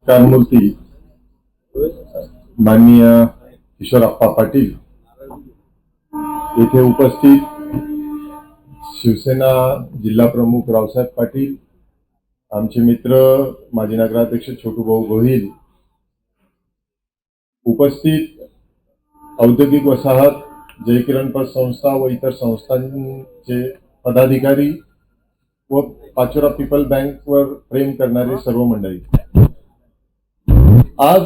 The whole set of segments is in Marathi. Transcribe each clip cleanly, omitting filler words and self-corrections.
कारमूर्ती माननीय किशोरप्पा पाटील येथे उपस्थित शिवसेना जिल्हा प्रमुख रावसाहेब पाटील, आमचे मित्र माजी नगराध्यक्ष छोटूभाऊ गोहिल, उपस्थित औद्योगिक वसाहत जयकिरण पत संस्था व इतर संस्थांचे पदाधिकारी व पाचोरा पीपल बँक वर प्रेम करणारे सर्व मंडळी, आज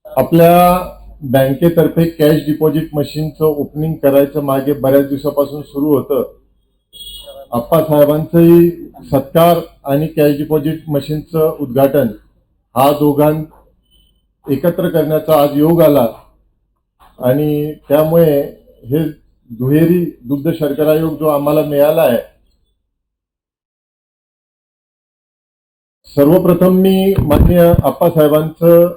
आपल्या बँकेतर्फे कॅश डिपॉझिट मशीनचं ओपनिंग करायचं मागे बऱ्याच दिवसापासून सुरू होतं. आप्पासाहेबांचाही सत्कार आणि कॅश डिपॉझिट मशीनचं उद्घाटन हा दोघां एकत्र करण्याचा आज योग आला आणि त्यामुळे हे दुहेरी दुग्ध शर्करा योग जो आम्हाला मिळाला आहे. सर्वप्रथम मी माननीय आप्पासाहेबांचं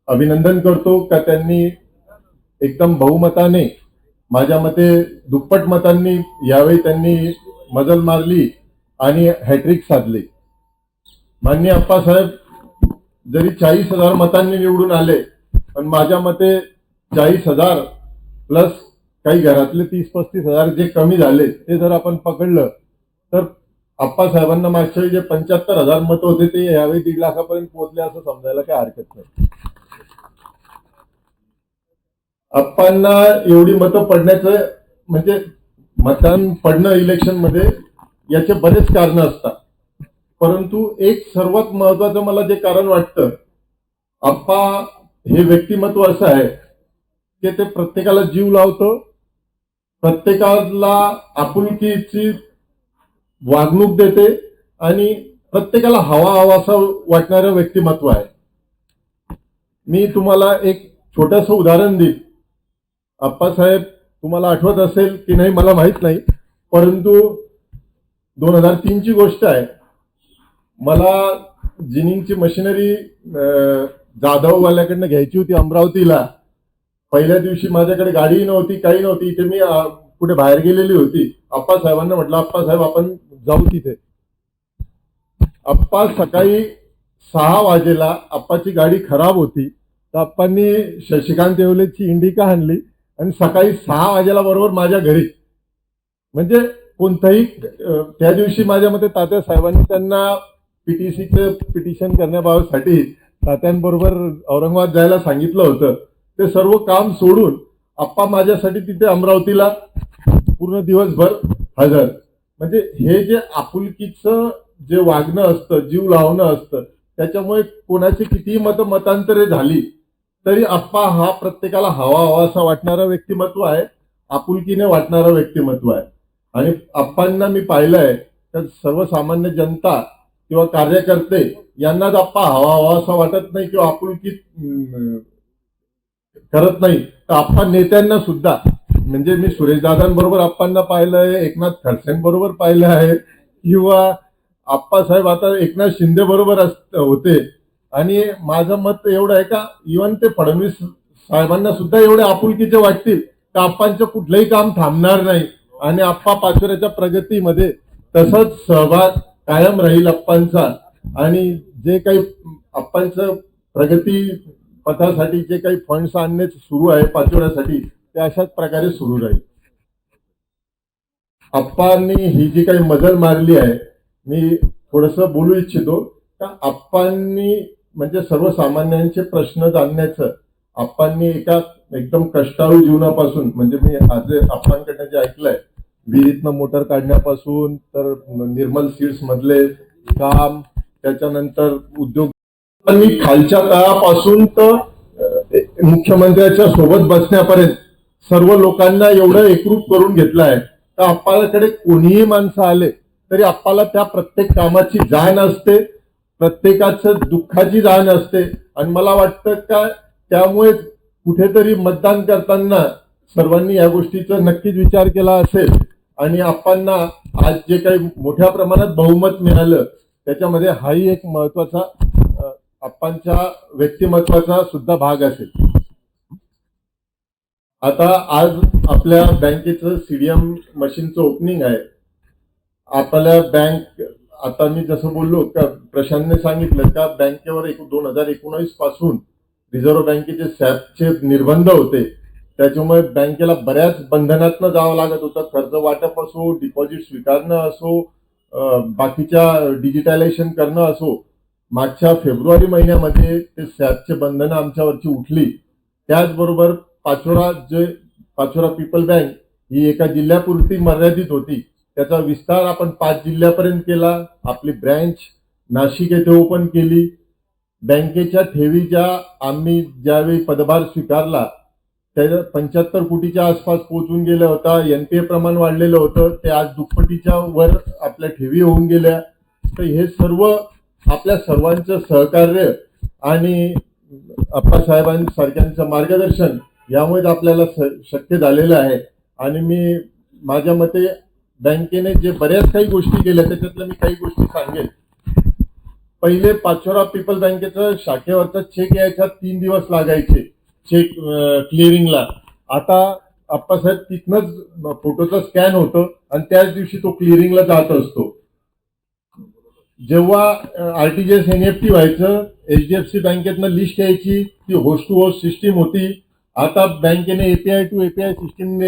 अभिनंदन करतो का त्यांनी एकदम बहुमताने, माझ्या मते दुप्पट मतांनी यावेळी त्यांनी मजल मारली आणि हॅट्रिक साधली. माननीय आप्पासाहेब जरी 40,000 मतांनी निवडून आले, पण माझ्या मते 40,000 प्लस काही घरातले 30-35,000 जे कमी झाले ते जर आपण पकडलं तर आप्पासाहेबांना मागच्या वेळी जे 75,000 मतं होते ते यावेळी 1.5 लाखापर्यंत पोहोचले असं समजायला काही हरकत नाही. आप्पांना एवढी मतं पडण्याचं म्हणजे मतदान पडणं इलेक्शन मध्ये याचे बरेच कारण असतात, परंतु एक सर्वात महत्वाचं मला जे कारण वाटतं, आप्पा हे व्यक्तिमत्व असं आहे की ते प्रत्येकाला जीव लावतं, प्रत्येकाला आपुलकीची वागणूक देते आणि प्रत्येकाला हवाहवासा वाटणारं व्यक्तिमत्व आहे. मी तुम्हाला एक छोटंसं उदाहरण देईन. आप्पासाहेब, तुम्हाला आठवत असेल की नाही मला माहित नाही, परंतु 2003 ची गोष्ट आहे. मला जिनिंगची मशिनरी जाधववाल्याकडनं घ्यायची होती अमरावतीला. पहिल्या दिवशी माझ्याकडे गाडीही नव्हती, काही नव्हती. इथे मी कुठे बाहेर गेलेली होती. आप्पासाहेबांना म्हटलं, आप्पासाहेब आपण जाऊ तिथे. आप्पा सकाळी 6 वाजेला, आप्पाची गाडी खराब होती तर आप्पांनी शशिकांत येवलेची इंडिका आणली आणि सकाळी 6 वाजेला बरोबर माझ्या घरी. म्हणजे कोणताही त्या दिवशी माझ्या मते तात्यासाहेबांनी त्यांना पीटीसीचं पिटिशन करण्याबाबतसाठी तात्यांबरोबर औरंगाबाद जायला सांगितलं होतं. ते सर्व काम सोडून आप्पा माझ्यासाठी तिथे अमरावतीला पूर्ण दिवसभर हजर. म्हणजे हे जे आपुलकीचं जे वागणं असतं, जीव लावणं असतं, त्याच्यामुळे कोणाची कितीही मतांतरे झाली तरी आप्पा हा प्रत्येकाला हवाहवासा वाटणारा व्यक्तिमत्व आहे, आपुलकीने वाटणारा व्यक्तिमत्व आहे. आणि आप्पांना मी पाहिलंय तर सर्वसामान्य जनता किंवा कार्यकर्ते यांनाच आप्पा हवाहवासा वाटत नाही किंवा आपुलकी करत नाही, तर आप्पा नेत्यांना सुद्धा, म्हणजे मी सुरेशदादांबरोबर आप्पांना पाहिलंय, एकनाथ खडसेंबरोबर पाहिलं आहे, किंवा आप्पासाहेब आता एकनाथ शिंदे बरोबर होते. आणि माझं मत एवढं आहे का इव्हन ते फडणवीस साहेबांना सुद्धा एवढे आपुलकीचे वाटतील तर आप्पांचं कुठलंही काम थांबणार नाही आणि आप्पा पाचोऱ्याच्या प्रगतीमध्ये तसंच सहभाग कायम राहील आप्पांचा. आणि जे काही आप्पांचं प्रगती पथासाठी जे काही फंड्स आणणे सुरू आहे पाचोऱ्यासाठी, ते अशाच प्रकारे सुरू राहील. आप्पांनी ही जी काही मजल मारली आहे, मी थोडंसं बोलू इच्छितो का आप्पांनी म्हणजे सर्वसामान्यांचे प्रश्न जाणण्याचं, आप्पांनी एका एकदम कष्टाळू जीवनापासून, म्हणजे मी आज आप्पांकडनं जे ऐकलंय, विहिरीतनं मोटर काढण्यापासून तर निर्मल सीड्स मधले काम, त्याच्यानंतर उद्योग, मी खालच्या तळापासून तर मुख्यमंत्र्यांच्या सोबत बसण्यापर्यंत सर्व लोकांना एवढं एकरूप करून घेतलं आहे तर आप्पाकडे कोणीही माणसं आले तरी आप्पाला त्या प्रत्येक कामाची जाण असते, प्रत्येकाचं दुःखाची जाण असते. आणि मला वाटतं का त्यामुळे कुठेतरी मतदान करताना सर्वांनी या गोष्टीचा नक्कीच विचार केला असेल. आणि आप्पांना आज जे काही मोठ्या प्रमाणात बहुमत मिळालं त्याच्यामध्ये हाही एक महत्वाचा आप्पांच्या व्यक्तिमत्वाचा सुद्धा भाग असेल. आता आज आपल्या बँकेचं सीडीएम मशीनचं ओपनिंग आहे. आपल्या बँक आता मी जसं बोललो का प्रशांतने सांगितलं का बँकेवर 2019 पासून रिझर्व्ह बँकेचे सॅपचे निर्बंध होते. त्याच्यामुळे बँकेला बऱ्याच बंधनातनं जावं लागत होतं. कर्ज वाटप असो, डिपॉझिट स्वीकारणं असो, बाकीच्या डिजिटलायझेशन करणं असो. मागच्या फेब्रुवारी महिन्यामध्ये ते सॅपचे बंधनं आमच्यावरची उठली. त्याचबरोबर पाचोरा पीपल बँक ही एका जिल्ह्यापुरती मर्यादित होती. त्याचा विस्तार आपण 5 जिल्ह्यापर्यंत केला. आपली ब्रँच नाशिक येथे ओपन केली. बँकेच्या ठेवीच्या आम्ही ज्यावेळी पदभार स्वीकारला त्या 75 कोटीच्या आसपास पोहोचून गेला होता. एनपीए प्रमाण वाढलेलं होतं. ते आज दुप्पटीच्या वर आपल्या ठेवी होऊन गेल्या. तर हे सर्व आपल्या सर्वांचं सहकार्य आणि आप्पासाहेबांसारख्यांचं मार्गदर्शन यामुळे आपल्याला शक्य झालेलं आहे. आणि मी माझ्या मते बँकेने जे बऱ्याच काही गोष्टी केल्या त्याच्यातल्या मी काही गोष्टी सांगेन. पहिले पाचोरा पीपल बँकेचं शाखेवरचा चेक यायचा 3 दिवस लागायचे चेक क्लिअरिंगला. आता आप्पासाहेब तिथनंच फोटोचा स्कॅन होतं आणि त्याच दिवशी तो क्लिअरिंगला जात असतो. जेव्हा आरटीजीएस एनईएफटी व्हायचं, एचडीएफसी बँकेतनं लिस्ट यायची, ती होस्ट टू होस्ट सिस्टीम होती. आता बँकेने एपीआय टू एपीआय सिस्टीम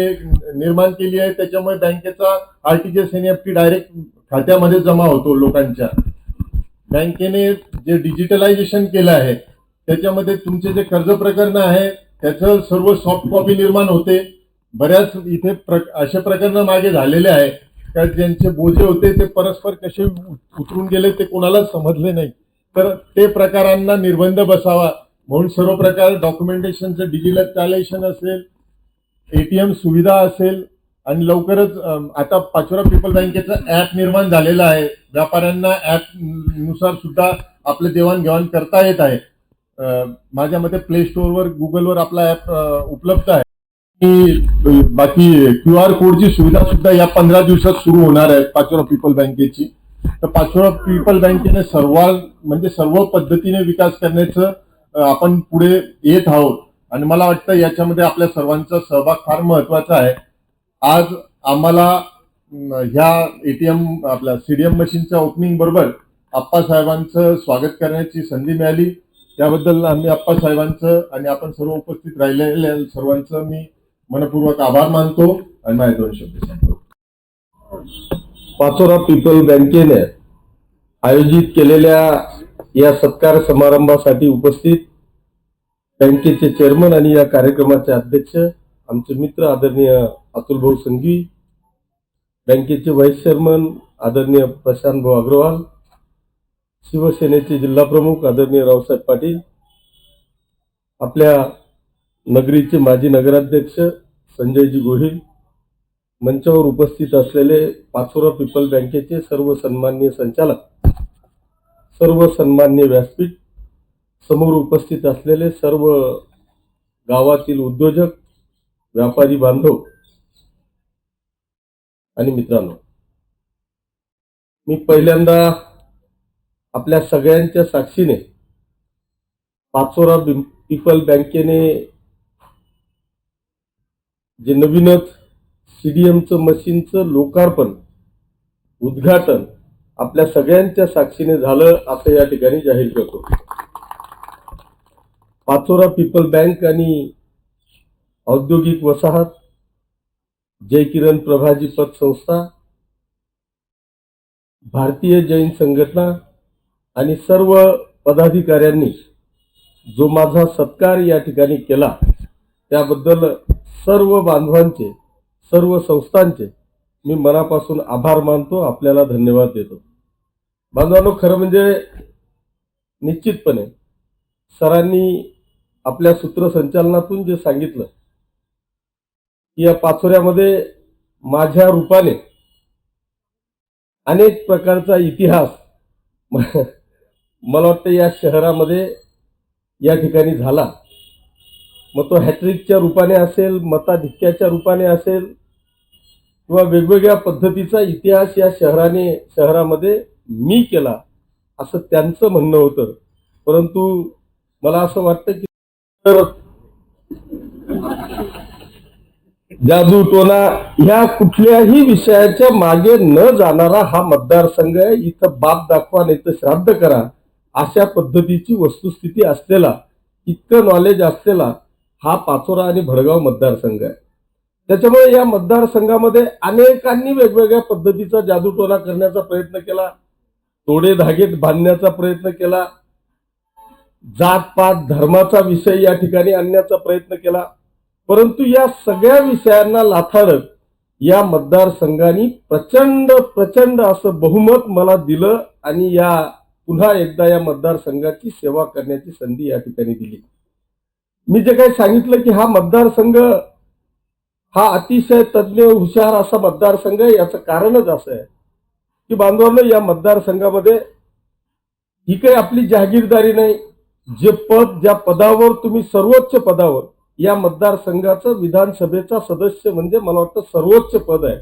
निर्माण केली आहे. त्याच्यामुळे बँकेचा आरटीजीएस एनईएफटी डायरेक्ट खात्यामध्ये जमा होतो लोकांच्या. बँकेने जे डिजिटलायझेशन केलं आहे त्याच्यामध्ये तुमचे जे कर्ज प्रकरण आहे त्याचं सर्व सॉफ्ट कॉपी निर्माण होते. बऱ्याच इथे असे प्रकरण मागे झालेले आहे का ज्यांचे बोजे होते ते परस्पर कसे उतरून गेले ते कोणालाच समजले नाही. तर ते प्रकारांना निर्बंध बसावा म्हणून सर्व प्रकार डॉक्युमेंटेशनचं डिजिटलायझेशन असेल, एटीएम सुविधा असेल आणि लवकरच आता पाचोरा पीपल बँकेचं ऍप निर्माण झालेलं आहे. व्यापाऱ्यांना ऍप नुसार सुद्धा आपलं देवाणघेवाण करता येत आहे. माझ्या मते प्ले स्टोअरवर गुगलवर आपला ऍप उपलब्ध आहे. बाकी QR कोडची सुविधा सुद्धा या 15 दिवसात सुरू होणार आहे पाचोरा पीपल बँकेची. तर पाचोरा पीपल बँकेने सर्व पद्धतीने विकास करण्याचं आपण पुढे येत आहोत आणि मला वाटतं याच्यामध्ये आपल्या सर्वांचा सहभाग फार महत्वाचा आहे. आज आम्हाला ह्या एटीएम आपल्या सीडीएम मशीनच्या ओपनिंग बरोबर आप्पासाहेबांचं स्वागत करण्याची संधी मिळाली. त्याबद्दल आम्ही आप्पासाहेबांचं आणि आपण सर्व उपस्थित राहिलेल्या सर्वांचं मी मनपूर्वक आभार मानतो आणि माझे 2 शब्द सांगतो. पाचोरा पीपल बँकेने आयोजित केलेल्या या सत्कार समारंभासाठी उपस्थित बँकेचे चेअरमन आणि या कार्यक्रमाचे अध्यक्ष आमचे मित्र आदरणीय अतुल भाऊ संघवी, बँकेचे व्हाईस चेअरमन आदरणीय प्रशांत भाऊ अग्रवाल, शिवसेनेचे जिल्हा प्रमुख आदरणीय रावसाहेब पाटील, आपल्या नगरीचे माजी नगराध्यक्ष संजयजी गोहिल, मंचावर उपस्थित असलेले पाचोरा पीपल बँकेचे सर्व सन्माननीय संचालक, सर्व सन्माननीय व्यासपीठ, समोर उपस्थित असलेले सर्व गावातील उद्योजक, व्यापारी बांधव आणि मित्रांनो, मी पहिल्यांदा आपल्या सगळ्यांच्या साक्षीने पाचोरा पीपल बँकेने जे नवीनच सीडीएमचं मशीनचं लोकार्पण उद्घाटन आपल्या सगळ्यांच्या साक्षीने झालं असं या ठिकाणी जाहीर करतो. पाचोरा पीपल बँक आणि औद्योगिक वसाहत, जय किरण प्रभाजी पतसंस्था, भारतीय जैन संघटना आणि सर्व पदाधिकाऱ्यांनी जो माझा सत्कार या ठिकाणी केला त्याबद्दल सर्व बांधवांचे, सर्व संस्थांचे मी मनापासून आभार मानतो, आपल्याला धन्यवाद देतो. बांधवांनो, खरं म्हणजे निश्चितपणे सरांनी आपल्या सूत्रसंचालनातून जे सांगितलं की या पाचोऱ्यामध्ये माझ्या रूपाने अनेक प्रकारचा इतिहास मला वाटतं या शहरामध्ये या ठिकाणी झाला. मग तो हॅट्रिकच्या रूपाने असेल, मताधिक्याच्या रूपाने असेल किंवा वेगवेगळ्या पद्धतीचा इतिहास या शहरामध्ये मी केला असं त्यांचं म्हणणं होतं. परंतु मला असं वाटतं की जादूटोना ह्या कुठल्याही विषयाच्या मागे न जाणारा हा मतदारसंघ आहे. इथं बाप दाखवा नाही तर श्राद्ध करा अशा पद्धतीची वस्तुस्थिती असलेला, इतकं नॉलेज असलेला हा पाचोरा आणि भडगाव मतदारसंघ आहे. त्याच्यामुळे या मतदारसंघामध्ये अनेकांनी वेगवेगळ्या पद्धतीचा जादूटोना करण्याचा प्रयत्न केला, तोडे धागे बांधण्याचा प्रयत्न केला, जातपात धर्माचा विषय या ठिकाणी आणण्याचा प्रयत्न केला. परंतु या सगळ्या विषयांना लाथाडत या मतदारसंघाने प्रचंड प्रचंड असं बहुमत मला दिलं आणि या पुन्हा एकदा या मतदारसंघाची सेवा करण्याची संधी या ठिकाणी दिली. मी जे काही सांगितलं की हा मतदारसंघ हा अतिशय तज्ज्ञ हुशार असा मतदारसंघ आहे, याचं कारणच असं आहे की बांधवांनो, या मतदारसंघामध्ये ही काही आपली जहागीरदारी नाही. जे पद, ज्या पदावर तुम्ही सर्वोच्च पदावर, या मतदारसंघाचं विधानसभेचा सदस्य म्हणजे मला वाटतं सर्वोच्च पद आहे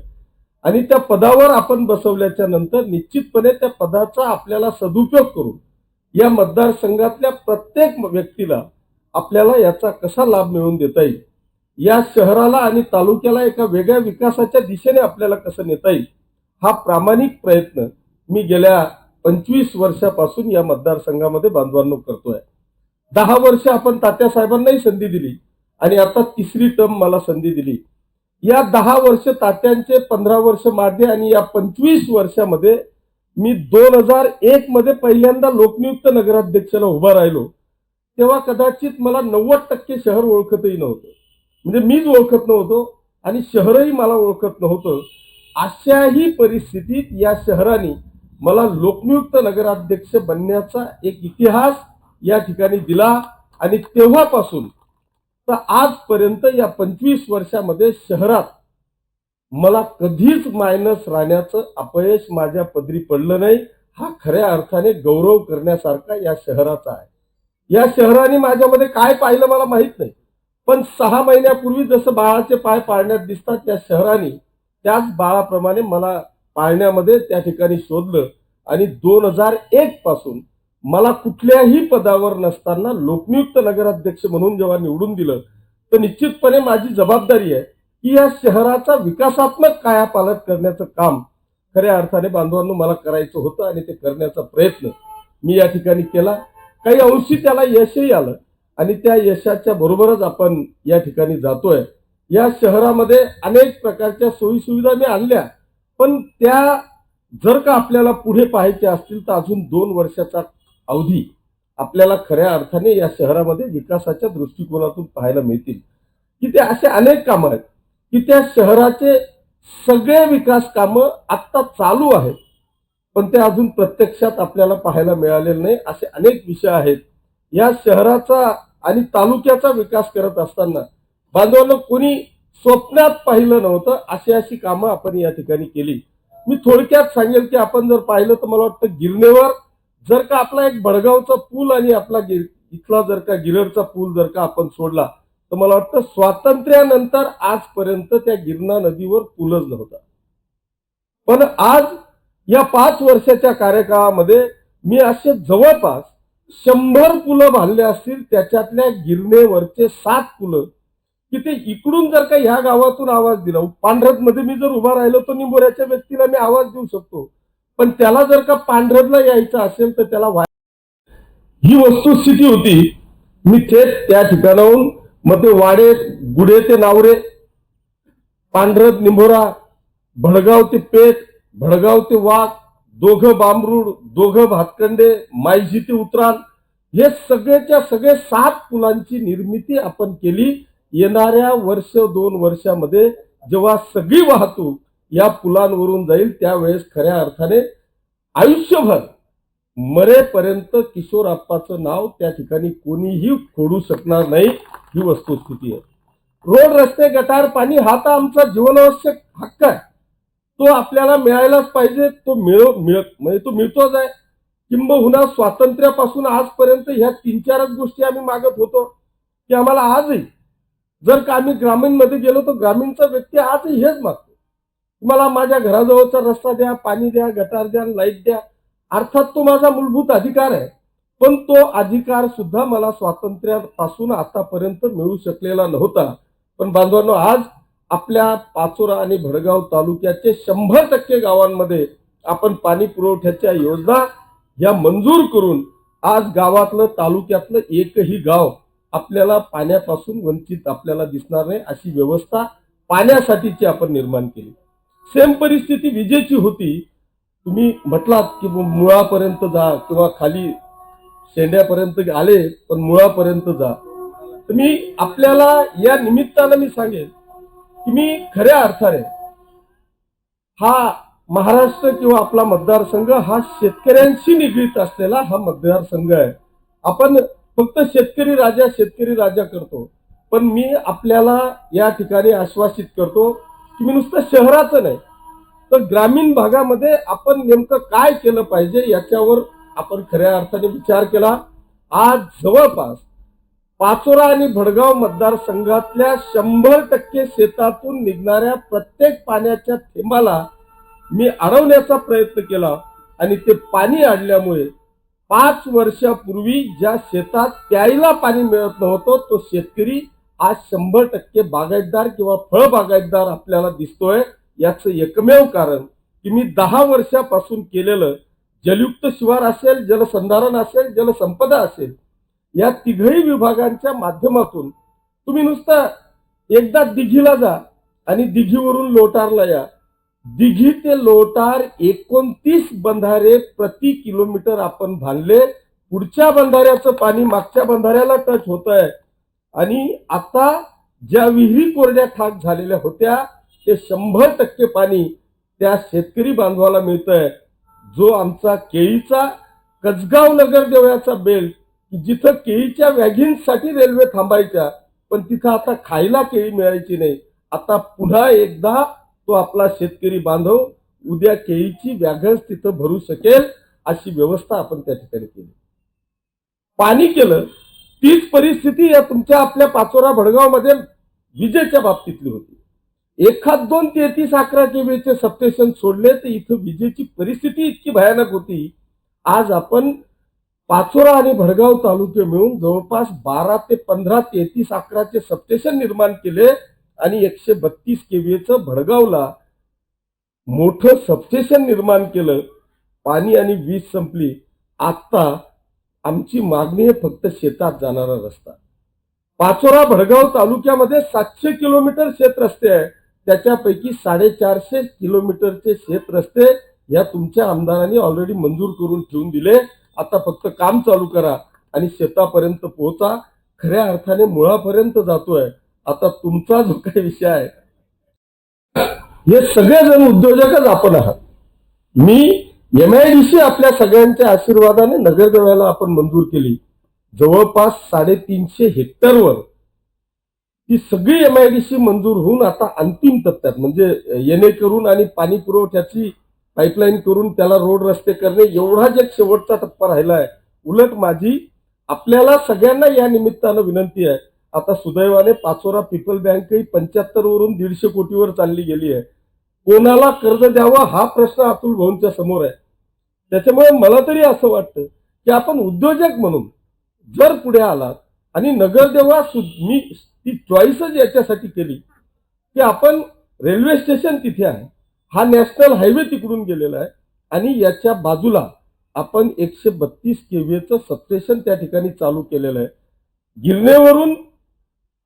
आणि त्या पदावर आपण बसवल्याच्या नंतर निश्चितपणे त्या पदाचा आपल्याला सदुपयोग करून या मतदारसंघातल्या प्रत्येक व्यक्तीला आपल्याला याचा कसा लाभ मिळवून देता येईल, या शहराला आणि तालुक्याला एका वेगळ्या विकासाच्या दिशेने आपल्याला कसं नेता येईल, हा प्रामाणिक प्रयत्न मी गेल्या 25 वर्षापासून या मतदारसंघामध्ये बांधवांनो करतोय. 10 वर्ष आपण तात्यासाहेबांनाही संधी दिली आणि आता तिसरी टर्म मला संधी दिली. या 10 वर्ष तात्यांचे, 15 वर्ष माझे आणि या 25 वर्षामध्ये मी 2001 मध्ये पहिल्यांदा लोकनियुक्त नगराध्यक्षाला उभा राहिलो. तेव्हा कदाचित मला 90% शहर ओळखतही नव्हतं, म्हणजे मीच ओळखत नव्हतो आणि शहरही मला ओळखत नव्हतं. अशाही परिस्थितीत या शहराने मला लोकनियुक्त नगराध्यक्ष बनण्याचा एक इतिहास या ठिकाणी दिला आणि तेव्हापासून तर आजपर्यंत या 25 वर्षामध्ये शहरात मला कधीच मायनस राहण्याचं अपयश माझ्या पदरी पडलं नाही. हा खऱ्या अर्थाने गौरव करण्यासारखा या शहराचा आहे. या शहराने माझ्यामध्ये काय पाहिलं मला माहित नाही, पण 6 महिन्यापूर्वी जसं बाळाचे पाय पाळण्यात दिसतात, त्या शहराने त्याच बाळाप्रमाणे मला पाळण्यामध्ये त्या ठिकाणी शोधलं आणि 2001 पासून मला कुठल्याही पदावर नसताना लोकनियुक्त नगराध्यक्ष म्हणून जेव्हा निवडून दिलं, तर निश्चितपणे माझी जबाबदारी आहे की या शहराचा विकासात्मक कायापालट करण्याचं काम खऱ्या अर्थाने बांधवांनो मला करायचं होतं आणि ते करण्याचा प्रयत्न मी या ठिकाणी केला. काही अंशी त्याला यशही आलं आणि त्या यशाच्या बरोबरच आपण या ठिकाणी जातोय. या शहरामध्ये अनेक प्रकारच्या सोयी सुविधा मी आणल्या, पण त्या जर का आपल्याला पुढे पाहायच्या असतील तर अजून 2 वर्षाचा अवधी आपल्याला खऱ्या अर्थाने या शहरामध्ये विकासाच्या दृष्टिकोनातून पाहायला मिळतील की ते असे अनेक कामं आहेत की त्या शहराचे सगळे विकास कामं आत्ता चालू आहेत, पण ते अजून प्रत्यक्षात आपल्याला पाहायला मिळालेले नाही. असे अनेक विषय आहेत. या शहराचा आणि तालुक्याचा विकास करत असताना बांधवांनो कोणी स्वप्नात पाहिलं नव्हतं अशी कामं आपण या ठिकाणी केली. मी थोडक्यात सांगेल की आपण जर पाहिलं तर मला वाटतं गिरणेवर जर का आपला एक भडगावचा पूल आणि आपला इथला जर का गिरडचा पूल जर का आपण सोडला तर मला वाटतं स्वातंत्र्यानंतर आजपर्यंत त्या गिरणा नदीवर पूलच नव्हता. पण आज या 5 वर्षाच्या कार्यकाळामध्ये मी असे जवळपास 100 पुलं बांधले असतील. त्याच्यातल्या गिरणेवरचे 7 पुलं की ते इकडून जर का ह्या गावातून आवाज दिला, पांढरत मध्ये मी जर उभा राहिलो तर निंबोऱ्याच्या व्यक्तीला मी आवाज देऊ शकतो, पण त्याला जर का पांढरतला यायचं असेल तर त्याला ही वस्तुस्थिती होती. मी थेट त्या ठिकाणाहून मग ते वाडे, गुडे ते नावरे, पांढरत निंबोरा, भडगाव ते पेठ, भडगाव ते वाघ, दोघं बांबरूड, दोघं भातखंडे, मायजी ते उतराल, हे सगळेच्या सगळे 7 पुलांची निर्मिती आपण केली. येणाऱ्या 1-2 वर्षामध्ये जेव्हा सगळी वाहतूक या पुलांवरून जाईल त्यावेळेस खऱ्या अर्थाने आयुष्यभर मरेपर्यंत किशोरप्पाचं नाव त्या ठिकाणी कोणीही खोडू शकणार नाही. ही वस्तुस्थिती आहे. रोड, रस्ते, गटार, पाणी हा तर आमचा जीवनावश्यक हक्क आहे, तो आपल्याला मिळायलाच पाहिजे. तो म्हणजे तो मिळतोच आहे. किंबहुना स्वातंत्र्यापासून आजपर्यंत ह्या 3-4 गोष्टी आम्ही मागत होतो की आम्हाला आजही जर का आम्ही ग्रामीणमध्ये गेलो तर ग्रामीणचा व्यक्ती आजही हेच मागतो, मला माझ्या घराजवळचा रस्ता द्या, पाणी द्या, गटार द्या, लाईट द्या. अर्थात तो माझा मूलभूत अधिकार आहे, पण तो अधिकार सुद्धा मला स्वातंत्र्यापासून आतापर्यंत मिळू शकलेला नव्हता. पण बांधवांनो आज आपल्या पाचोरा आणि भडगाव तालुक्याचे 100% गावांमध्ये आपण पाणी पुरवठ्याच्या योजना या मंजूर करून आज गावातलं तालुक्यातलं एकही गाव आपल्याला पाण्यापासून वंचित आपल्याला दिसणार नाही अशी व्यवस्था पाण्यासाठीची आपण निर्माण केली. सेम परिस्थिती विजेची होती. तुम्ही म्हटलात की मुळापर्यंत जा किंवा खाली शेंड्यापर्यंत आले पण मुळापर्यंत जा. तर मी आपल्याला या निमित्तानं मी सांगेन की मी खऱ्या अर्थाने हा महाराष्ट्र किंवा आपला मतदारसंघ हा शेतकऱ्यांशी निगडीत असलेला हा मतदारसंघ आहे. आपण फक्त शेतकरी राजा करतो, पण मी आपल्याला या ठिकाणी आश्वासित करतो की मी नुसतं शहराचं नाही तर ग्रामीण भागामध्ये आपण नेमकं काय केलं पाहिजे याच्यावर आपण खऱ्या अर्थाने विचार केला. आज जवळपास पाचोरा आणि भडगाव मतदारसंघातल्या 100% शेतातून निघणाऱ्या प्रत्येक पाण्याच्या थेंबाला मी अडवण्याचा प्रयत्न केला आणि ते पाणी अडल्यामुळे 5 वर्षापूर्वी ज्या शेतात प्यायला पाणी मिळत नव्हतं तो शेतकरी आज 100% बागायतदार किंवा फळ बागायतदार आपल्याला दिसतोय. याचं एकमेव कारण की मी 10 वर्षापासून केलेलं जलयुक्त शिवार असेल, जलसंधारण असेल, जलसंपदा असेल, या तिघही विभागांच्या माध्यमातून तुम्ही नुसतं एकदा दिघीला जा आणि दिघीवरून लोटारला या. दिघी ते लोटार 29 बंधारे प्रति किलोमीटर आपण बांधले. पुढच्या बंधाऱ्याचं पाणी मागच्या बंधाऱ्याला टच होत आहे आणि आता ज्या विहिरी कोरड्या ठाक झालेल्या होत्या ते 100% पाणी त्या शेतकरी बांधवाला मिळतंय. जो आमचा केळीचा कसगाव नगरदेवळाचा बेल्ट जिथं केळीच्या वॅगिन्ससाठी रेल्वे थांबायच्या पण तिथं आता खायला केळी मिळायची नाही, आता पुन्हा एकदा तो आपला शेतकरी बांधव उद्या केळीची वॅगन्स तिथं भरू शकेल अशी व्यवस्था आपण त्या ठिकाणी केली. पाणी केलं. तीच परिस्थिती या तुमच्या आपल्या पाचोरा भडगाव मध्ये विजेच्या बाबतीतली होती. एखाद 2 33-11 केव्हीचे सबस्टेशन सोडले तर इथं विजेची परिस्थिती इतकी भयानक होती. आज आपण पाचोरा आणि भडगाव तालुके मिळून जवळपास 12 ते 15 33-11चे सबस्टेशन निर्माण केले आणि 132 केव्हीचं भडगावला मोठं सबस्टेशन निर्माण केलं. पाणी आणि वीज संपली. आता आमची मागणी आहे फक्त शेतात जाणारा रस्ता. पाचोरा भडगाव तालुक्यामध्ये 700 किलोमीटर शेत रस्ते आहे. त्याच्यापैकी 450 किलोमीटरचे शेत रस्ते या तुमच्या आमदारांनी ऑलरेडी मंजूर करून ठेवून दिले. आता फक्त काम चालू करा आणि शेतापर्यंत पोहोचा. खऱ्या अर्थाने मुळापर्यंत जातोय. आता तुमचा जो काही विषय आहे हे सगळेजण उद्योजकच आपण आहात. मी MIDC आपल्या सगळ्यांच्या आशीर्वादाने नगरदेवळाला आपण मंजूर केली. जवळपास 350 हेक्टरवर ती सगळी MIDC मंजूर होऊन आता अंतिम टप्प्यात म्हणजे येणे करून आणि पाणी पुरवठ्याची पाईपलाईन करून त्याला रोड रस्ते करणे एवढाच एक शेवटचा टप्पा राहिला आहे. उलट माझी आपल्याला सगळ्यांना या निमित्तानं विनंती आहे. आता सुदैवाने पाचोरा पीपल बँकही 75 वरून 150 कोटीवर चालली गेली आहे. कोणाला कर्ज द्यावं हा प्रश्न अतुल भाऊंच्या समोर आहे. त्याच्यामुळे मला तरी असं वाटतं की आपण उद्योजक म्हणून जर पुढे आलात आणि नगरदेवळा मी ती चॉईसच याच्यासाठी केली की आपण रेल्वे स्टेशन तिथे आहे, हा नॅशनल हायवे तिकडून गेलेला आहे आणि याच्या बाजूला आपण 132 केव्हीचं सबस्टेशन त्या ठिकाणी चालू केलेलं आहे. गिरणेवरून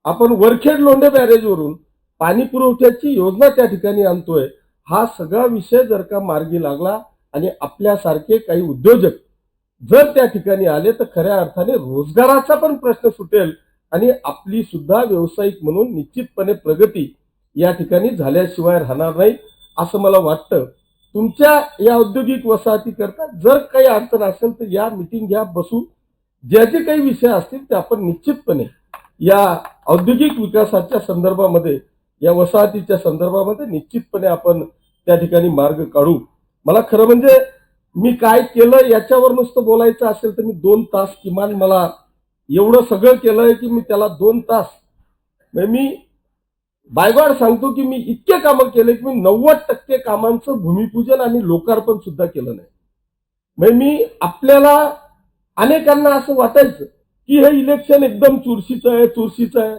आपण वरखेड लोंढे बॅरेजवरून पाणी पुरवठ्याची योजना त्या ठिकाणी आणतोय. हा सगळा विषय जर का मार्गी लागला आणि आपल्यासारखे काही उद्योजक जर त्या ठिकाणी आले तर खऱ्या अर्थाने रोजगाराचा पण प्रश्न सुटेल आणि आपली सुद्धा व्यावसायिक म्हणून निश्चितपणे प्रगती या ठिकाणी झाल्याशिवाय राहणार नाही असं मला वाटतं. तुमच्या या औद्योगिक वसाहती करता जर काही अडचण असेल तर या मीटिंग घ्या, बसू. जे काही विषय असतील ते आपण निश्चितपणे या औद्योगिक विकासाच्या संदर्भामध्ये या वसाहतीच्या संदर्भामध्ये निश्चितपणे आपण त्या ठिकाणी मार्ग काढू. मला खरं म्हणजे मी काय केलं याच्यावर नुसतं बोलायचं असेल तर मी 2 तास किमान मला एवढं सगळं केलंय की मी त्याला 2 तास मी बायगॉड सांगतो की मी इतके कामं केले की मी 90% कामांचं भूमिपूजन आणि लोकार्पण सुद्धा केलं नाही. मी आपल्याला अनेकांना असं वाटायचं की हे इलेक्शन एकदम चुरशीचं आहे,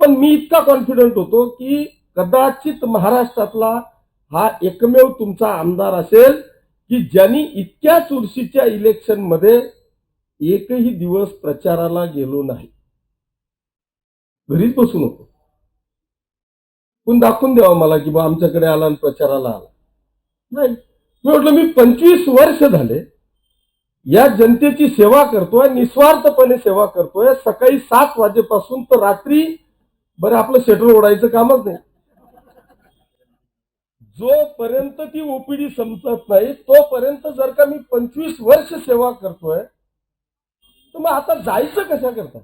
पण मी इतका कॉन्फिडंट होतो की कदाचित महाराष्ट्रातला हा एकमेव तुमचा आमदार असेल की ज्यांनी इतक्या चुरशीच्या इलेक्शन मध्ये एकही दिवस प्रचाराला गेलो नाही, घरीच बसून होतो. पण दाखवून द्यावं मला की बा आमच्याकडे आला आणि प्रचाराला आला नाही. मी म्हटलं मी 25 वर्ष झाले या जनतेची सेवा करतोय, निस्वार्थपणे सेवा करतोय. सकाळी 7 वाजेपासून तर रात्री बरं आपलं शटर ओढायचं कामच नाही. जोपर्यंत ती ओपीडी संपत नाही तोपर्यंत जर का मी 25 वर्ष सेवा करतोय तर मग आता जायचं कशा करता?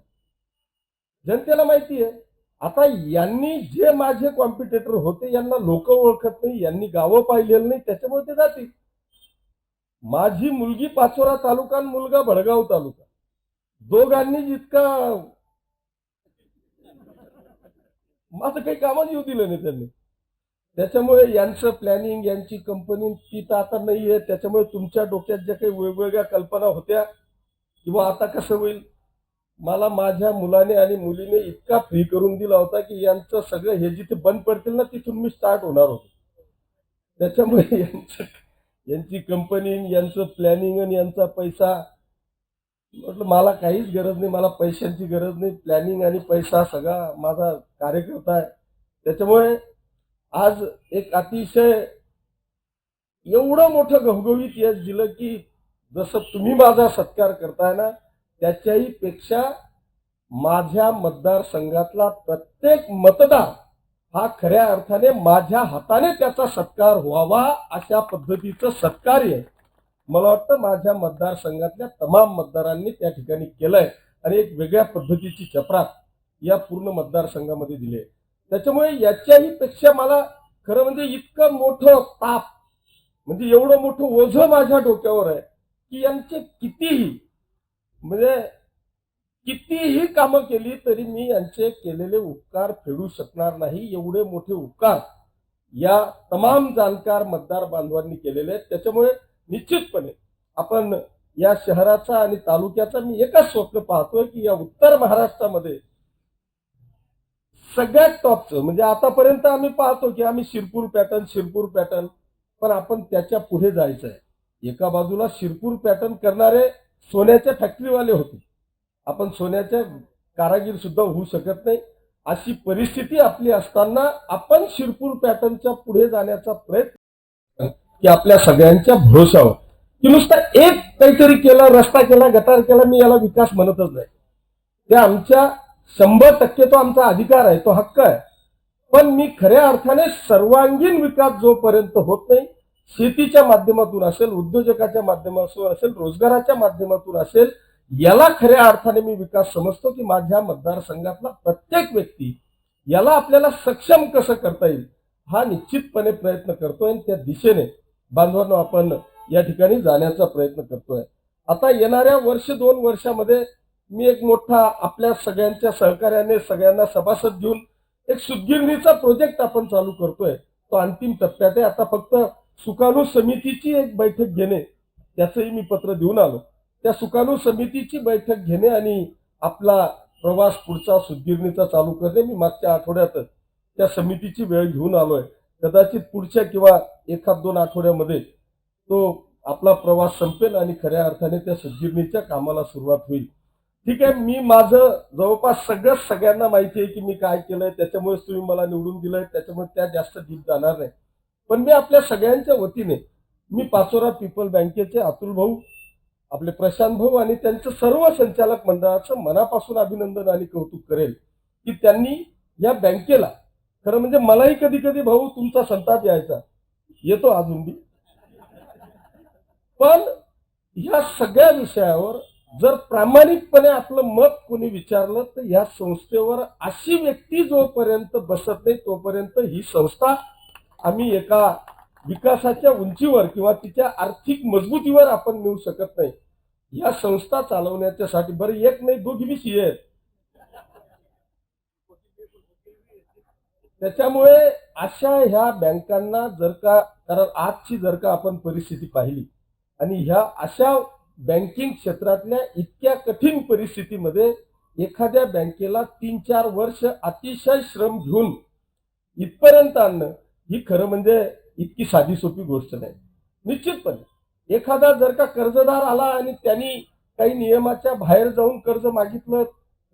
जनतेला माहिती आहे. आता यांनी जे माझे कॉम्पिटिटर होते यांना लोक ओळखत नाही, यांनी गावं पाहिलेलं नाही, त्याच्यामुळे ते जातील. माझी मुलगी पाचोरा तालुका आणि मुलगा भडगाव तालुका, दोघांनी जितका माझं काही कामच येऊ दिलं नाही त्यांनी. त्याच्यामुळे यांचं प्लॅनिंग, यांची कंपनी ती तर आता नाहीये. त्याच्यामुळे तुमच्या डोक्यात ज्या काही वेगवेगळ्या कल्पना होत्या किंवा आता कसं होईल, मला माझ्या मुलाने आणि मुलीने इतका फ्री करून दिला होता की यांचं सगळं हे जिथे बंद पडतील ना तिथून मी स्टार्ट होणार होतो. त्याच्यामुळे यांची कंपनी, यांचं प्लॅनिंग आणि यांचा पैसा, म्हटलं मला काहीच गरज नाही, मला पैशांची गरज नाही. प्लॅनिंग आणि पैसा सगळा माझा कार्यकर्ता आहे. त्याच्यामुळे आज एक अतिशय एवढं मोठं घवघवीत यश दिलं की जसं तुम्ही माझा सत्कार करताय ना त्याच्याही पेक्षा माझ्या मतदारसंघातला प्रत्येक मतदार हा खऱ्या अर्थाने माझ्या हाताने त्याचा सत्कार व्हावा अशा पद्धतीचं सत्कार्य मला वाटतं माझ्या मतदारसंघातल्या तमाम मतदारांनी त्या ठिकाणी केलंय आणि एक वेगळ्या पद्धतीची चपराक या पूर्ण मतदारसंघामध्ये दिली आहे. त्याच्यामुळे याच्याही पेक्षा मला खरं म्हणजे इतकं मोठं ताप, म्हणजे एवढं मोठं ओझं माझ्या डोक्यावर आहे की यांचे कितीही कामं केली तरी मी यांचे केलेले उपकार फेडू शकणार नाही. एवढे मोठे उपकार या तमाम जाणकार मतदार बांधवांनी केलेले आहेत. त्याच्यामुळे निश्चितपणे आपण या शहराचा आणि तालुक्याचा मी एकच स्वप्न पाहतोय की या उत्तर महाराष्ट्रामध्ये सगळ्यात टॉपचं, म्हणजे आतापर्यंत आम्ही पाहतो की आम्ही शिरपूर पॅटर्न, पण आपण त्याच्या पुढे जायचं आहे. एका बाजूला शिरपूर पॅटर्न करणारे सोन्याच्या फॅक्टरीवाले होते, आपण सोन्याच्या कारागीर सुद्धा होऊ शकत नाही. अशी परिस्थिती आपली असताना आपण शिरपूर पॅटर्नच्या पुढे जाण्याचा प्रयत्न की आपल्या सगळ्यांच्या भरोशावर की नुसता एक काहीतरी केलं, रस्ता केला, गटार केला, मी याला विकास म्हणतच नाही. ते आमच्या 100% तो आमचा अधिकार आहे, तो हक्क आहे. पण मी खऱ्या अर्थाने सर्वांगीण विकास जोपर्यंत होत नाही, शेतीच्या माध्यमातून असेल, उद्योजकाच्या माध्यमातून असेल, रोजगाराच्या माध्यमातून असेल, याला खऱ्या अर्थाने मी विकास समजतो की माझ्या मतदारसंघातला प्रत्येक व्यक्ती याला आपल्याला सक्षम कसं करता येईल हा निश्चितपणे प्रयत्न करतोय आणि त्या दिशेने बांधवांनो आपण या ठिकाणी जाण्याचा प्रयत्न करतोय. आता येणाऱ्या 1-2 वर्षामध्ये मी एक मोठा आपल्या सगळ्यांच्या सहकार्याने सगळ्यांना सभासद घेऊन एक सुतगिरणीचा प्रोजेक्ट आपण चालू करतोय. तो अंतिम टप्प्यात आहे. आता फक्त सुकाणू समितीची एक बैठक घेणे, त्याचंही मी पत्र देऊन आलो. त्या सुकाणू समितीची बैठक घेणे आणि आपला प्रवास पुढचा सुतगिरणीचा चालू करणे, मी मागच्या आठवड्यातच त्या समितीची वेळ घेऊन आलोय. कदाचित पुढच्या किंवा 1-2 आठवड्यामध्ये तो आपला प्रवास संपेल आणि खऱ्या अर्थाने त्या सुतगिरणीच्या कामाला सुरुवात होईल. ठीक आहे, मी माझं जवळपास सगळ्यांना माहिती आहे की मी काय केलंय, त्याच्यामुळेच तुम्ही मला निवडून दिलंय, त्याच्यामुळे त्या जास्त डीप जाणार नाही. पण मी आपल्या सगळ्यांच्या वतीने मी पाचोरा पीपल बँकेचे अतुल भाऊ, आपले प्रशांत भाऊ आणि त्यांचं सर्व संचालक मंडळाचं मनापासून अभिनंदन आणि कौतुक करेल की त्यांनी या बँकेला, खरं म्हणजे मलाही कधी कधी भाऊ तुमचा संताप यायचा, येतो अजून बी, पण या सगळ्या विषयावर जर प्रामाणिकपणे आपलं मत कोणी विचारलं तर या संस्थेवर अशी व्यक्ती जोपर्यंत बसत नाही तोपर्यंत ही संस्था आम्ही एका विकासाच्या उंचीवर किंवा तिच्या आर्थिक मजबूतीवर आपण नेऊ शकत नाही. या संस्था चालवण्याच्यासाठी बरं एक नाही 2 बी सीए आहेत. त्याच्यामुळे अशा ह्या बँकांना जर का, कारण आजची जर का आपण परिस्थिती पाहिली आणि ह्या अशा बँकिंग क्षेत्रातल्या इतक्या कठीण परिस्थितीमध्ये एखाद्या बँकेला 3-4 वर्ष अतिशय श्रम घेऊन इथपर्यंत आणणं ही खरं म्हणजे इतकी साधी सोपी गोष्ट नाही. निश्चितपणे एखादा जर का कर्जदार आला आणि त्यांनी काही नियमाच्या बाहेर जाऊन कर्ज मागितलं,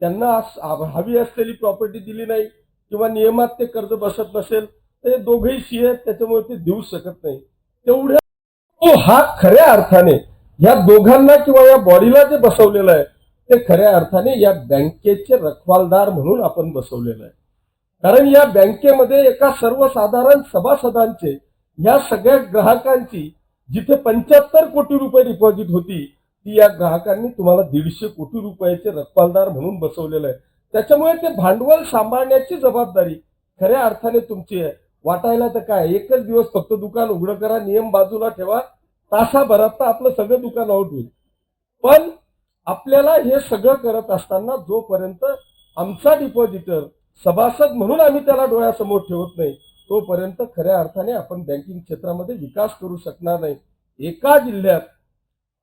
त्यांना हवी असलेली प्रॉपर्टी दिली नाही किंवा नियमात ते कर्ज बसत नसेल, ते दोघेही सी आहेत, त्याच्यामुळे ते देऊ शकत नाही. तेवढ्या तो हा खऱ्या अर्थाने या दोघांना किंवा या बॉडीला जे बसवलेलं आहे ते खऱ्या अर्थाने या बँकेचे रखवालदार म्हणून आपण बसवलेलं आहे. कारण या बँकेमध्ये एका सर्वसाधारण सभासदांचे या सगळ्या ग्राहकांची जिथे 75 कोटी रुपये डिपॉझिट होती ती या ग्राहकांनी तुम्हाला 150 कोटी रुपयाचे रखवालदार म्हणून बसवलेलं आहे. त्याच्यामुळे ते भांडवल सांभाळण्याची जबाबदारी खऱ्या अर्थाने तुमची आहे. वाटायला तर काय, एकच दिवस फक्त दुकान उघडं करा, नियम बाजूला ठेवा, तासाभरात तर आपलं सगळं दुकान आउट होईल. पण आपल्याला हे सगळं करत असताना जोपर्यंत आमचा डिपॉझिटर सभासद म्हणून आम्ही त्याला डोळ्यासमोर ठेवत नाही तोपर्यंत खऱ्या अर्थाने आपण बँकिंग क्षेत्रामध्ये विकास करू शकणार नाही. एका जिल्ह्यात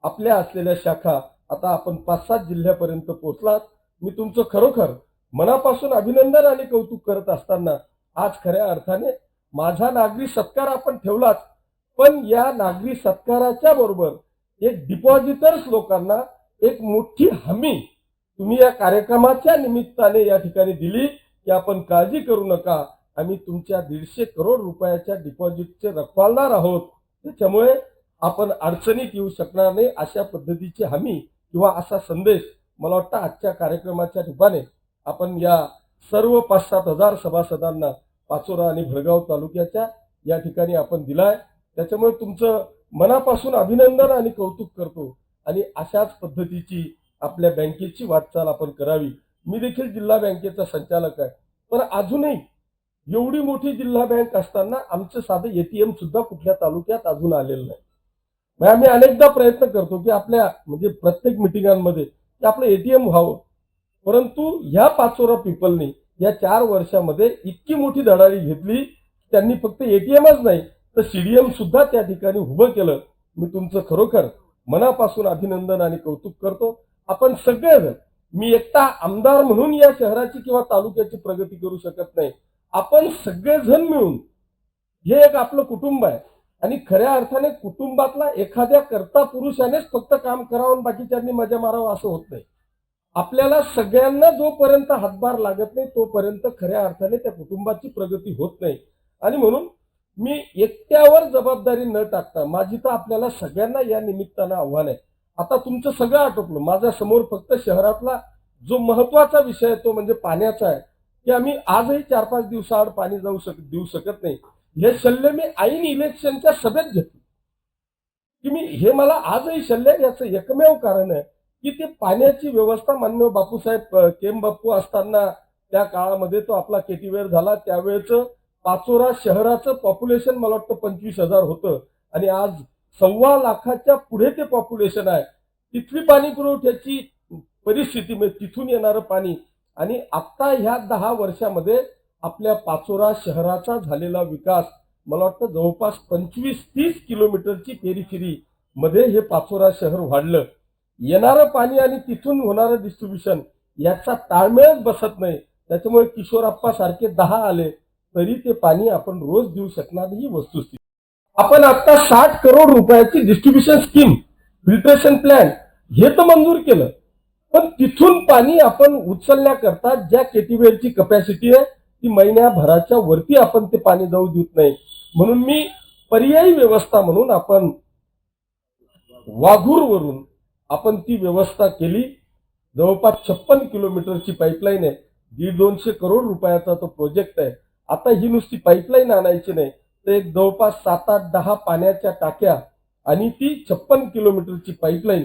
आपल्या असलेल्या शाखा आता आपण 5-7 जिल्ह्यापर्यंत पोहोचलात. मी तुमचं खरोखर मनापासून अभिनंदन आणि कौतुक करत असताना आज खऱ्या अर्थाने माझा नागरी सत्कार आपण ठेवलाच, पण या नागरी सत्काराच्या बरोबर एक डिपॉझिटर्स लोकांना एक मोठी हमी तुम्ही या कार्यक्रमाच्या निमित्ताने या ठिकाणी दिली की आपण काळजी करू नका, आम्ही तुमच्या 150 करोड रुपयाच्या डिपॉझिटचे रखवालदार आहोत, त्याच्यामुळे आपण अडचणीत येऊ शकणार नाही, अशा पद्धतीची हमी किंवा असा संदेश मला वाटतं आजच्या कार्यक्रमाच्या रूपाने आपण या सर्व 5-7 हजार सभासदांना पाचोरा आणि भडगाव तालुक्याच्या या ठिकाणी आपण दिलाय. त्याच्यामुळे तुमचं मनापासून अभिनंदन आणि कौतुक करतो आणि अशाच पद्धतीची आपल्या बँकेची वाटचाल आपण करावी. मी देखील जिल्हा बँकेचा संचालक आहे, पण अजूनही एवढी मोठी जिल्हा बँक असताना आमचं साधं एटीएम सुद्धा कुठल्या तालुक्यात अजून आलेलं नाही. आम्ही अनेकदा प्रयत्न करतो की आपल्या म्हणजे प्रत्येक मिटिंगांमध्ये की आपलं एटीएम व्हावं, परंतु या पाचोरा पीपलनी या 4 वर्षामध्ये इतकी मोठी धडाडी घेतली, त्यांनी फक्त एटीएमच नाही तर सीडीएम सुद्धा त्या ठिकाणी उभं केलं. मी तुमचं खरोखर मनापासून अभिनंदन आणि कौतुक करतो. आपण सगळेजण, मी एकटा आमदार म्हणून या शहराची किंवा तालुक्याची प्रगती करू शकत नाही, आपण सगळेजण मिळून हे एक आपलं कुटुंब आहे आणि खऱ्या अर्थाने कुटुंबातला एखाद्या कर्ता पुरुषानेच फक्त काम करावं आणि बाकीच्यांनी मजा मारावं असं होत नाही. आपल्याला सगळ्यांना जोपर्यंत हातभार लागत नाही तोपर्यंत खऱ्या अर्थाने त्या कुटुंबाची प्रगती होत नाही. आणि म्हणून मी एकट्यावर जबाबदारी न टाकता माझी तर आपल्याला सगळ्यांना या निमित्तानं आव्हान आहे. आता तुमचं सगळं आटोपलं, माझ्या समोर फक्त शहरातला जो महत्वाचा विषय आहे तो म्हणजे पाण्याचा आहे की आम्ही आजही 4-5 दिवसाआड पाणी देऊ शकत नाही. हे शल्य मी ऐन इलेक्शनच्या सभेत घेतलं की मी हे मला आजही शल्य, याचं एकमेव कारण आहे की ते पाण्याची व्यवस्था माननीय बापूसाहेब केम बाप्पू असताना त्या काळामध्ये तो आपला केटीवेअर झाला, त्यावेळेचं पाचोरा शहराचं पॉप्युलेशन मला वाटतं 25,000 होतं आणि आज 1.25 लाखाच्या पुढे ते पॉप्युलेशन आहे. तिथली पाणी पुरवठ्याची परिस्थिती म्हणजे तिथून येणारं पाणी आणि आता ह्या 10 वर्षामध्ये आपल्या पाचोरा शहराचा झालेला विकास मला वाटतं जवळपास 25-30 किलोमीटरची पेरिफेरी मध्ये हे पाचोरा शहर वाढलं. येणारं पाणी आणि तिथून होणारं डिस्ट्रीब्युशन याचा ताळमेळच बसत नाही. त्याच्यामुळे किशोरप्पा सारखे 10 आले तरी ते पाणी आपण रोज देऊ शकणार ही वस्तुस्थिती. आपण आता 60 करोड रुपयाची डिस्ट्रीब्युशन स्कीम, फिल्ट्रेशन प्लॅन हे तर मंजूर केलं, पण तिथून पाणी आपण उचलण्याकरता ज्या केटीवेअरची कपॅसिटी आहे ती महिन्याभराच्या वरती आपण ते पाणी जाऊ देत नाही. म्हणून मी पर्यायी व्यवस्था म्हणून आपण वाघूरवरून आपण ती व्यवस्था केली. जवळपास 56 किलोमीटरची पाईपलाईन आहे, 150 करोड रुपयाचा तो प्रोजेक्ट आहे. आता ही नुसती पाईपलाईन आणायची नाही तर एक जवळपास 7-8-10 पाण्याच्या टाक्या आणि ती 56 किलोमीटरची पाईपलाईन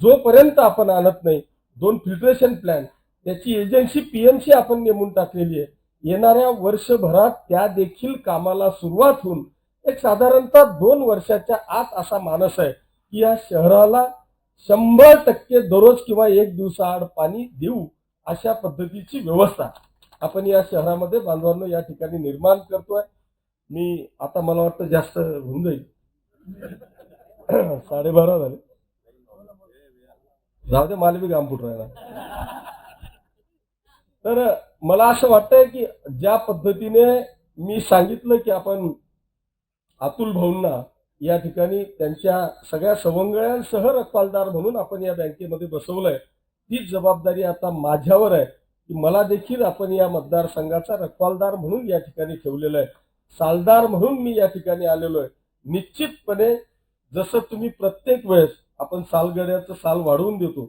जोपर्यंत आपण आणत नाही, 2 फिल्ट्रेशन प्लॅन, त्याची एजन्सी पीएमसी आपण नेमून टाकलेली आहे. येणाऱ्या वर्षभरात त्या देखील कामाला सुरुवात होऊन एक साधारणतः 2 वर्षाच्या आत असा मानस आहे की या शहराला 100% दररोज किंवा 1 दिवसाआड पाणी देऊ अशा पद्धतीची व्यवस्था आपण या शहरामध्ये बांधवांनो या ठिकाणी निर्माण करतोय. मी आता मला वाटतं जास्त होऊन जाईल 12:30 झाले, जाऊ दे, मालवी गामफुट राहिला. तर मला असं वाटतंय की ज्या पद्धतीने मी सांगितलं की आपण अतुल भाऊंना या ठिकाणी त्यांच्या सगळ्या सवंगड्यांसह रखवालदार म्हणून आपण या बँकेमध्ये बसवलंय. तीच जबाबदारी आता माझ्यावर आहे की मला देखील आपण या मतदारसंघाचा रखवालदार म्हणून या ठिकाणी ठेवलेलं आहे. सालदार म्हणून मी या ठिकाणी आलेलो आहे. निश्चितपणे जसं तुम्ही प्रत्येक वेळेस आपण सालगड्याचं साल वाढवून देतो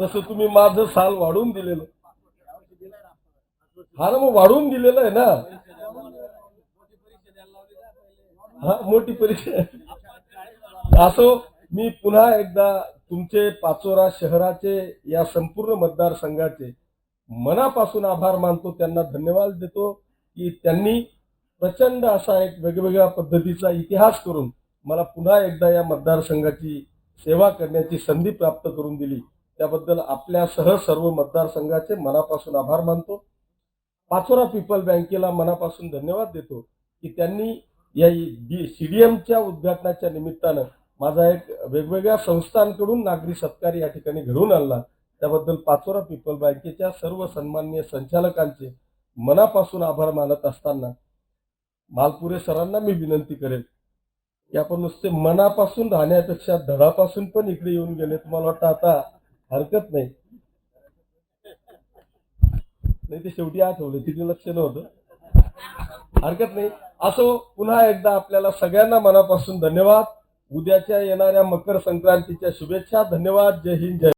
तसं तुम्ही माझं साल वाढवून दिलेलं. हा ना, मग वाढवून दिलेलं आहे ना. हा, मोठी परीक्षा. असो, मी पुन्हा एकदा तुमचे पाचोरा शहराचे या संपूर्ण मतदारसंघाचे मनापासून आभार मानतो. त्यांना धन्यवाद देतो की त्यांनी प्रचंड असा एक वेगवेगळ्या पद्धतीचा इतिहास करून मला पुन्हा एकदा या मतदारसंघाची सेवा करण्याची संधी प्राप्त करून दिली. त्याबद्दल आपल्यासह सर्व मतदारसंघाचे मनापासून आभार मानतो. पाचोरा पीपल बँकेला मनापासून धन्यवाद देतो की त्यांनी या सीडीएमच्या उद्घाटनाच्या निमित्तानं माझा एक वेगवेगळ्या संस्थांकडून नागरी सत्कार या ठिकाणी घडवून आणला. त्याबद्दल पाचोरा पीपल बँकेच्या सर्व सन्माननीय संचालकांचे मनापासून आभार मानत असताना मालपुरे सरांना मी विनंती करेन की आपण नुसते मनापासून राहण्यापेक्षा धडापासून पण इकडे येऊन गेले. तुम्हाला वाटतं आता हरकत नाही, नाही ते शेवटी आठवलं, तिथे लक्ष नव्हतं, हरकत नाही. असो, पुन्हा एकदा आपल्याला सगळ्यांना मनापासून धन्यवाद. उद्याच्या येणाऱ्या मकर संक्रांतीच्या शुभेच्छा. धन्यवाद. जय हिंद, जय